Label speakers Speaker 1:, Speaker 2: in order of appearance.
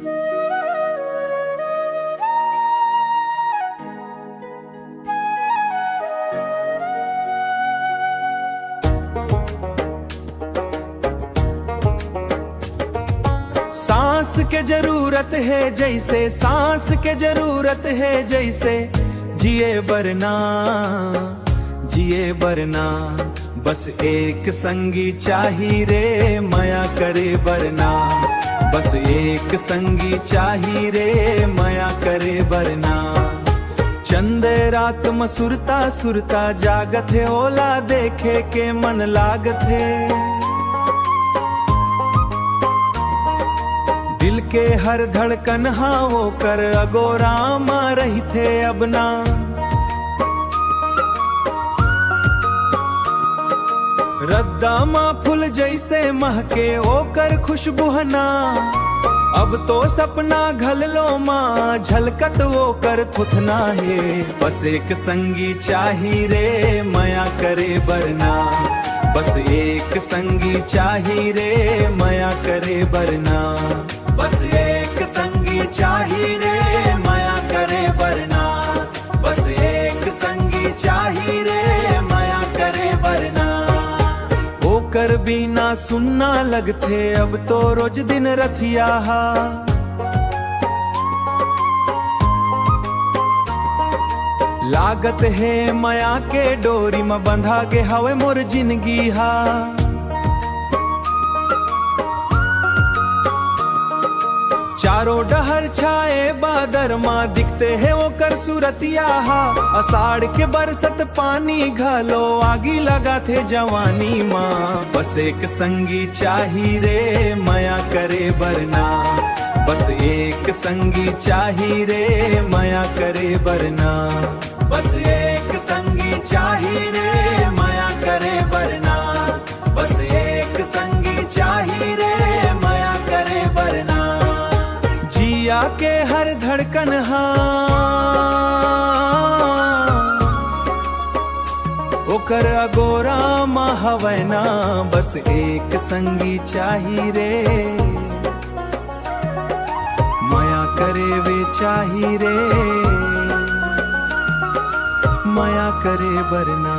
Speaker 1: सांस के जरूरत है जैसे, सांस के जरूरत है जैसे, जिए बरना, जिए बरना, बस एक संगी चाही रे माया करे बरना, बस एक संगी चाही रे माया करे बरना। चंदे रात में सुरता सुरता जागत है, ओला देखे के मन लागत है। दिल के हर धड़कन हाँ वो कर अगोरा मा रही थे अब ना। रद्दा माँ फूल जैसे महके ओकर खुशबू ना, अब तो सपना घल लो माँ झलकत वो कर थुथना है। बस एक संगी चाही रे माया करे बरना, बस एक संगी चाही रे माया करे बरना, बस एक संगी चाही रे माया करे बरना, बस एक संगी चाही रे माया करे बरना। ओकर बिना सुनना लगथे अब तो रोज दिन रथिया, लागत है माया के डोरी में बंधा गे हवे मोर जिंदगी हा। चारों डहर छाए बादर माँ दिखते हैं वो कर सूरतिया हा। अषाढ़ के बरसत पानी घालो आगी लगा थे जवानी माँ, बस एक संगी चाही रे माया करे बरना, बस एक संगी चाही रे माया करे बरना, बस एक संगी चाही रे माया करे बरना, बस एक संगी चाही रे माया करे बरना। जिया के हर धड़कन ओकर अगोरा माँ हवैना, बस एक संगी चाही रे माया करे वे चाही रे माया करे बरना।